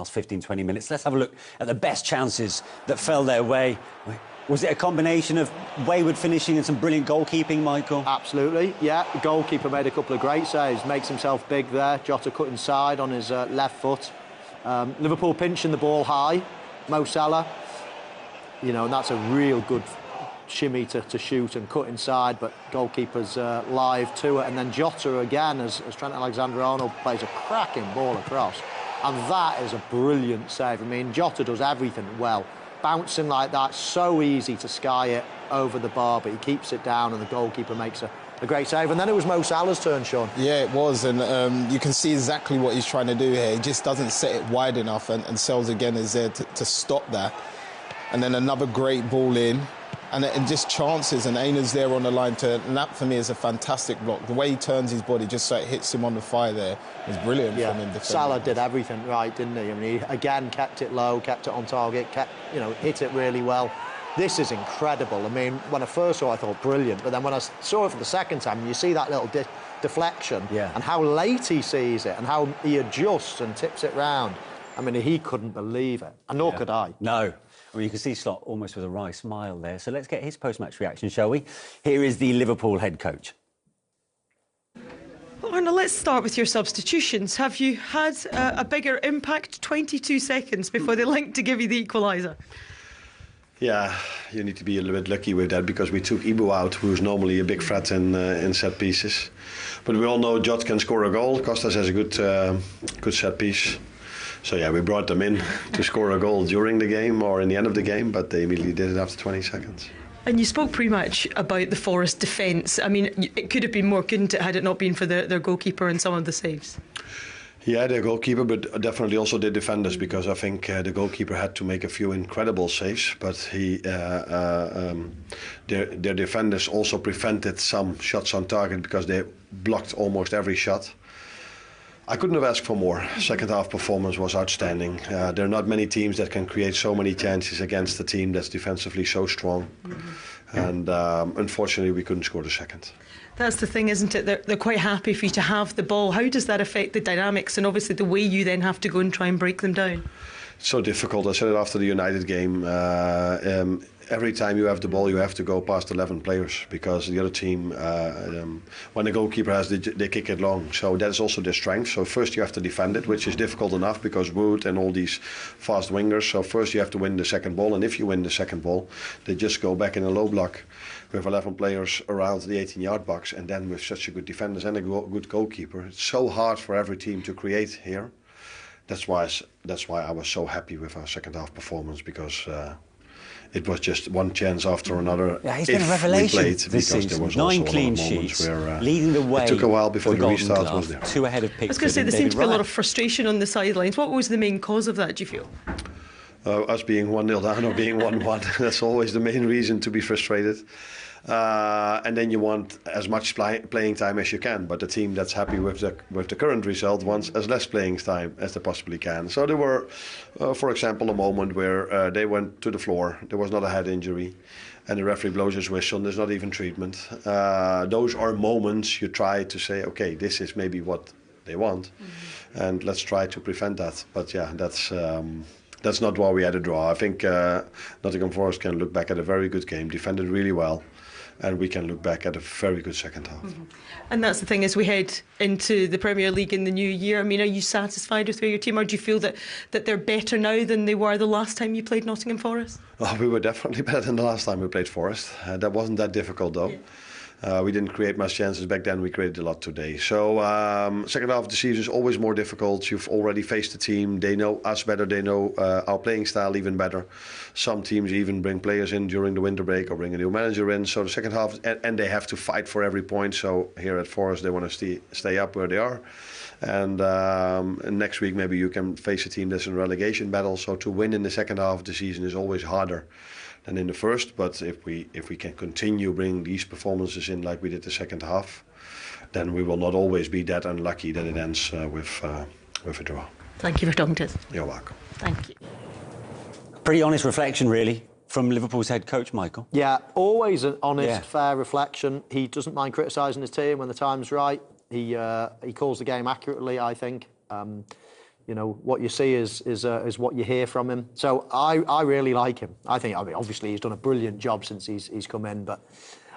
last 15, 20 minutes. Let's have a look at the best chances that fell their way. Was it a combination of wayward finishing and some brilliant goalkeeping, Michael? Absolutely, yeah. The goalkeeper made a couple of great saves, makes himself big there. Jota cut inside on his left foot. Liverpool pinching the ball high. Mo Salah, you know, and that's a real good shimmy to shoot and cut inside, but goalkeeper's live to it. And then Jota again, as Trent Alexander-Arnold plays a cracking ball across. And that is a brilliant save. I mean, Jota does everything well. Bouncing like that, so easy to sky it over the bar, but he keeps it down and the goalkeeper makes a great save. And then it was Mo Salah's turn, Sean. Yeah, it was, and you can see exactly what he's trying to do here. He just doesn't set it wide enough, and Sells again is there to stop that. And then another great ball in, and just chances, and Aina's there on the line and that for me is a fantastic block. The way he turns his body just so it hits him on the thigh there is brilliant from him. Salah did everything right, didn't he? I mean, he again kept it low, kept it on target, hit it really well. This is incredible. I mean, when I first saw it, I thought brilliant, but then when I saw it for the second time, you see that little deflection and how late he sees it and how he adjusts and tips it round. I mean, he couldn't believe it, and nor could I. No. I mean, you can see Slot almost with a wry smile there. So let's get his post-match reaction, shall we? Here is the Liverpool head coach. Well, Arnold, let's start with your substitutions. Have you had a bigger impact? 22 seconds before they linked to give you the equaliser. Yeah, you need to be a little bit lucky with that because we took Ibu out, who's normally a big threat in set pieces. But we all know Jota can score a goal. Costas has a good set piece. So yeah, we brought them in to score a goal during the game or in the end of the game, but they immediately did it after 20 seconds. And you spoke pre-match about the Forest defence. I mean, it could have been more, couldn't it, had it not been for their goalkeeper and some of the saves? Yeah, their goalkeeper, but definitely also the defenders, because I think the goalkeeper had to make a few incredible saves, but their defenders also prevented some shots on target because they blocked almost every shot. I couldn't have asked for more. Second half performance was outstanding. There are not many teams that can create so many chances against a team that's defensively so strong. And unfortunately, we couldn't score the second. That's the thing, isn't it? They're quite happy for you to have the ball. How does that affect the dynamics and obviously the way you then have to go and try and break them down? It's so difficult. I said it after the United game. Every time you have the ball, you have to go past 11 players because the other team, when the goalkeeper has, they kick it long. So that is also their strength. So first you have to defend it, which is difficult enough because Wood and all these fast wingers. So first you have to win the second ball, and if you win the second ball, they just go back in a low block with 11 players around the 18-yard box, and then with such a good defenders and a good goalkeeper, it's so hard for every team to create here. That's why I was so happy with our second half performance because. It was just one chance after another. Yeah, he's been a revelation this season. There was 9 clean sheets, leading the way. It took a while before the restart was there. 2 ahead of Pickford. I was going to say, there seemed to be a lot of frustration on the sidelines. What was the main cause of that, do you feel? Us being 1-0 down or being 1-1. That's always the main reason to be frustrated. And then you want as much playing time as you can, but the team that's happy with the current result wants as less playing time as they possibly can. So there were, for example, a moment where they went to the floor. There was not a head injury, and the referee blows his whistle. And there's not even treatment. Those are moments you try to say, okay, this is maybe what they want, and let's try to prevent that. But yeah, that's not why we had a draw. I think Nottingham Forest can look back at a very good game, defended really well. And we can look back at a very good second half. And that's the thing, as we head into the Premier League in the new year, I mean, are you satisfied with where your team are? Do you feel that they're better now than they were the last time you played Nottingham Forest? Oh, we were definitely better than the last time we played Forest. That wasn't that difficult though. Yeah. We didn't create much chances back then. We created a lot today. So second half of the season is always more difficult. You've already faced the team. They know us better. They know our playing style even better. Some teams even bring players in during the winter break or bring a new manager in. So the second half, and they have to fight for every point. So here at Forest, they want to stay up where they are. And next week, maybe you can face a team that's in a relegation battle. So to win in the second half of the season is always harder than in the first, but if we can continue bringing these performances in like we did the second half, then we will not always be that unlucky that it ends with a draw. Thank you for talking to us. You're welcome. Thank you. Pretty honest reflection, really, from Liverpool's head coach, Michael. Yeah, always an honest, fair reflection. He doesn't mind criticising his team when the time's right. He calls the game accurately, I think. You know, what you see is what you hear from him. So I really like him. I mean, obviously he's done a brilliant job since he's come in, but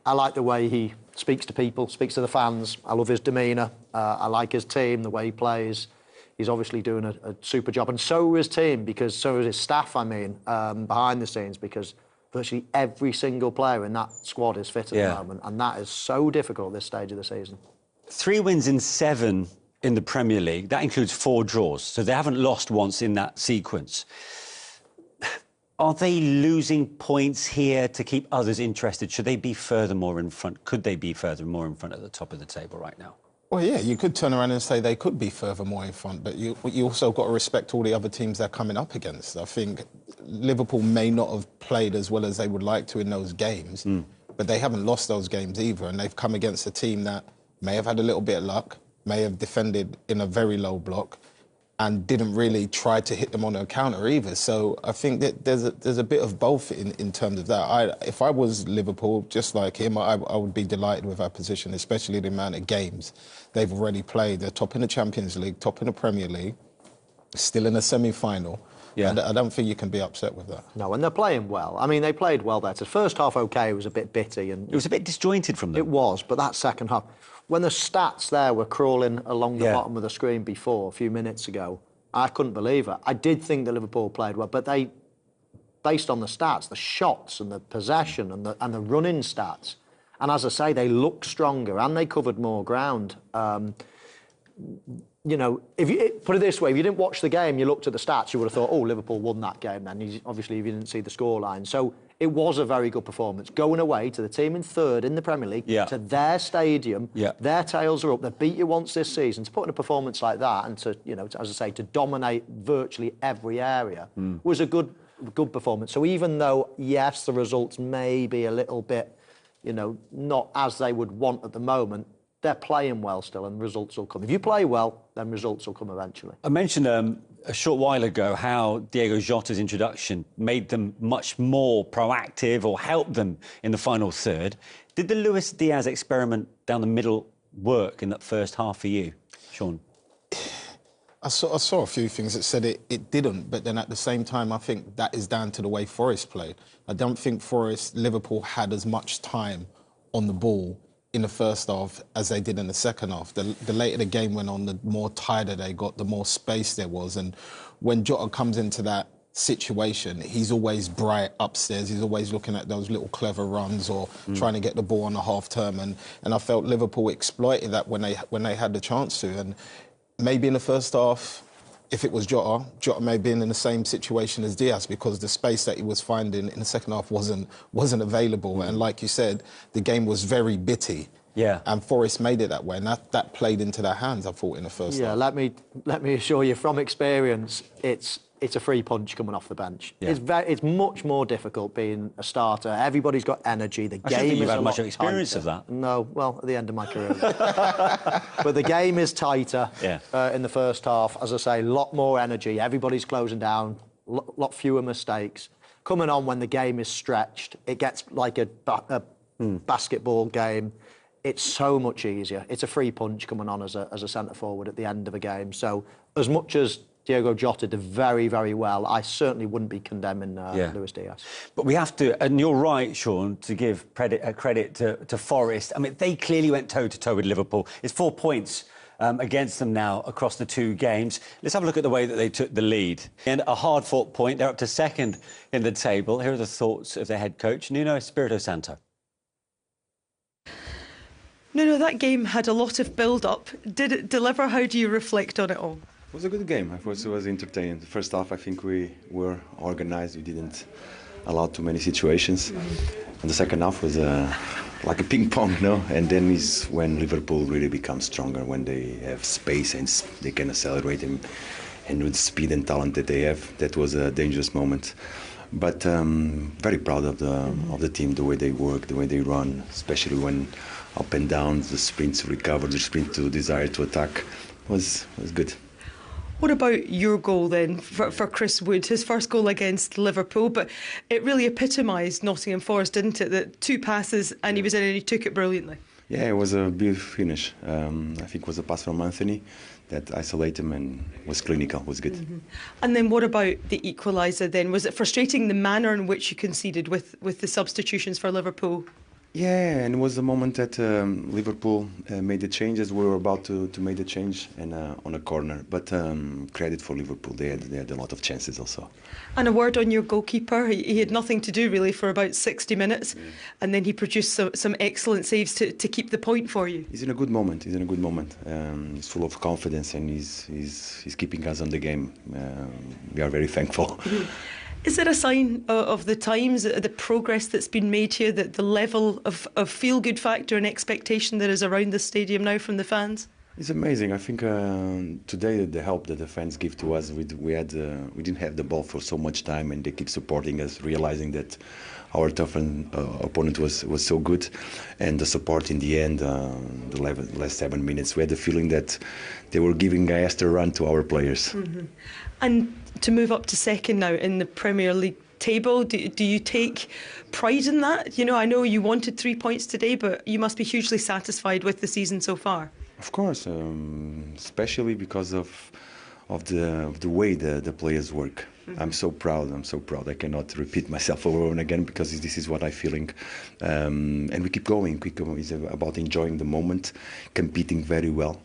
I like the way he speaks to people, speaks to the fans. I love his demeanour. I like his team, the way he plays. He's obviously doing a super job, and so is his team, because so is his staff, I mean, behind the scenes, because virtually every single player in that squad is fit at the moment, and that is so difficult at this stage of the season. 3 wins in 7 in the Premier League. That includes 4 draws, so they haven't lost once in that sequence. Are they losing points here to keep others interested? Should they be furthermore in front? Could they be furthermore in front at the top of the table right now? Well, yeah, you could turn around and say they could be furthermore in front, but you also got to respect all the other teams they're coming up against. I think Liverpool may not have played as well as they would like to in those games, but they haven't lost those games either, and they've come against a team that may have had a little bit of luck, may have defended in a very low block, and didn't really try to hit them on a counter either. So I think that there's a bit of both in terms of that. If I was Liverpool, just like him, I would be delighted with our position, especially the amount of games they've already played. They're top in the Champions League, top in the Premier League, still in a semi-final. Yeah. And I don't think you can be upset with that. No, and they're playing well. I mean, they played well there. The first half, OK, it was a bit bitty. And it was a bit disjointed from them. It was, but that second half, when the stats there were crawling along the bottom of the screen before, a few minutes ago, I couldn't believe it. I did think that Liverpool played well, but they, based on the stats, the shots and the possession and the running stats, and as I say, they looked stronger and they covered more ground. You know, put it this way, if you didn't watch the game, you looked at the stats, you would have thought, oh, Liverpool won that game then, obviously, if you didn't see the scoreline. So it was a very good performance. Going away to the team in third in the Premier League, to their stadium, their tails are up, they beat you once this season. To put in a performance like that and to, you know, as I say, to dominate virtually every area was a good performance. So even though, yes, the results may be a little bit, you know, not as they would want at the moment, they're playing well still and results will come. If you play well, then results will come eventually. I mentioned a short while ago how Diego Jota's introduction made them much more proactive or helped them in the final third. Did the Luis Diaz experiment down the middle work in that first half for you, Sean? I saw a few things that said it didn't, but then at the same time, I think that is down to the way Forest played. I don't think Liverpool had as much time on the ball in the first half as they did in the second half. The later the game went on, the more tighter they got, the more space there was. And when Jota comes into that situation, he's always bright upstairs. He's always looking at those little clever runs or trying to get the ball on the half term. And I felt Liverpool exploited that when they had the chance to. And maybe in the first half, if it was Jota may have been in the same situation as Diaz, because the space that he was finding in the second half wasn't available. And like you said, the game was very bitty. Yeah. And Forest made it that way, and that played into their hands, I thought, in the first half. Yeah, let me assure you, from experience, it's a free punch coming off the bench. Yeah. It's much more difficult being a starter. Everybody's got energy. The game is a lot tighter. I don't think you've had much experience of that. No, well, at the end of my career. But the game is tighter in the first half. As I say, a lot more energy. Everybody's closing down. Lot fewer mistakes. Coming on when the game is stretched, it gets like a basketball game. It's so much easier. It's a free punch coming on as a centre forward at the end of a game. So as much as Diego Jota did very, very well, I certainly wouldn't be condemning Luis Diaz. But we have to, and you're right, Sean, to give credit to Forest. I mean, they clearly went toe-to-toe with Liverpool. It's 4 points against them now across the 2 games. Let's have a look at the way that they took the lead. And a hard-fought point. They're up to second in the table. Here are the thoughts of their head coach, Nuno Espirito Santo. No, that game had a lot of build-up. Did it deliver? How do you reflect on it all? It was a good game. I thought it was entertaining. The first half, I think we were organised. We didn't allow too many situations. And the second half was like a ping pong, no? And then is when Liverpool really becomes stronger, when they have space and they can accelerate and with the speed and talent that they have. That was a dangerous moment. But very proud of the team, the way they work, the way they run, especially when up and down, the sprint to recover, the sprint to desire to attack was good. What about your goal then for Chris Wood? His first goal against Liverpool, but it really epitomised Nottingham Forest, didn't it? That 2 passes and he was in and he took it brilliantly. Yeah, it was a beautiful finish. I think it was a pass from Anthony that isolate him and was clinical, was good. And then what about the equaliser then? Was it frustrating the manner in which you conceded with the substitutions for Liverpool? Yeah, and it was the moment that Liverpool made the changes. We were about to make the change and on a corner. But credit for Liverpool, they had a lot of chances also. And a word on your goalkeeper. He had nothing to do really for about 60 minutes, and then he produced some excellent saves to keep the point for you. He's in a good moment. He's full of confidence, and he's keeping us on the game. We are very thankful. Is it a sign of the times, the progress that's been made here, that the level of feel-good factor and expectation that is around the stadium now from the fans? It's amazing. I think today the help that the fans give to us, we didn't have the ball for so much time, and they keep supporting us, realizing that our tough opponent was so good, and the support in the end, the last 7 minutes, we had the feeling that they were giving a extra run to our players. And to move up to second now in the Premier League table, do you take pride in that? You know, I know you wanted 3 points today, but you must be hugely satisfied with the season so far. Of course, especially because of the way the players work. I'm so proud. I cannot repeat myself over and again because this is what I'm feeling. And we keep going. It's about enjoying the moment, competing very well.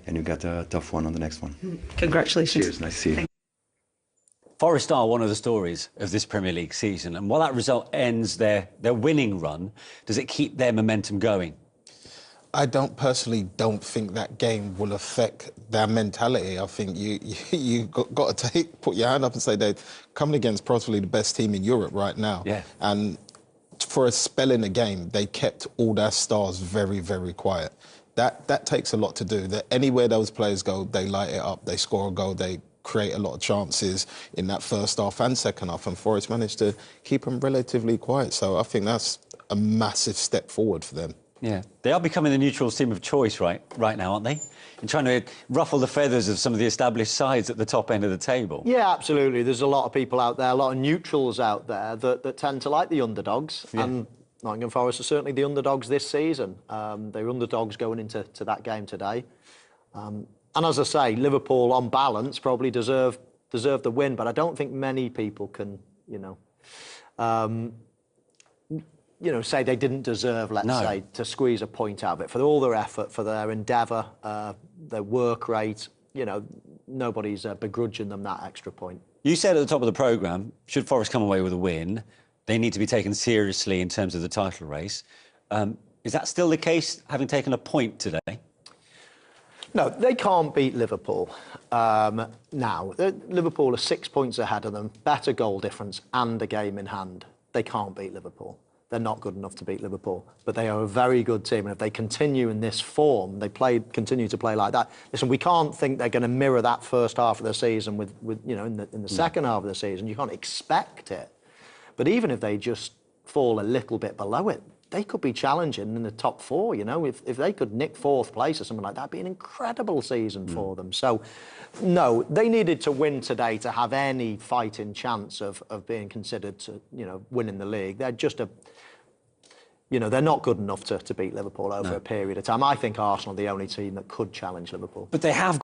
And you got a tough one on the next one. Congratulations. Cheers, nice to see you. Forest are one of the stories of this Premier League season. And while that result ends their winning run, does it keep their momentum going? I personally don't think that game will affect their mentality. I think you got to put your hand up and say they're coming against possibly the best team in Europe right now. Yeah. And for a spell in the game, they kept all their stars very, very quiet. That takes a lot to do. That anywhere those players go, they light it up. They score a goal. They create a lot of chances in that first half and second half. And Forest managed to keep them relatively quiet. So I think that's a massive step forward for them. Yeah, they are becoming the neutrals team of choice right now, aren't they? In trying to ruffle the feathers of some of the established sides at the top end of the table. Yeah, absolutely. There's a lot of people out there, a lot of neutrals out there that tend to like the underdogs. Yeah. And Nottingham Forest are certainly the underdogs this season. They're underdogs going into that game today. And as I say, Liverpool, on balance, probably deserve the win, but I don't think many people can, say they didn't deserve, let's say, to squeeze a point out of it. For all their effort, for their endeavour, their work rate, nobody's begrudging them that extra point. You said at the top of the programme, should Forest come away with a win, they need to be taken seriously in terms of the title race. Is that still the case, having taken a point today? No, they can't beat Liverpool now. Liverpool are 6 points ahead of them, better goal difference and a game in hand. They can't beat Liverpool. They're not good enough to beat Liverpool, but they are a very good team. And if they continue in this form, continue to play like that. Listen, we can't think they're going to mirror that first half of the season with in the second half of the season. You can't expect it. But even if they just fall a little bit below it, they could be challenging in the top four. If they could nick fourth place or something like that, it'd be an incredible season for them. So, no, they needed to win today to have any fighting chance of being considered to winning the league. They're just they're not good enough to beat Liverpool over a period of time. I think Arsenal are the only team that could challenge Liverpool. But they have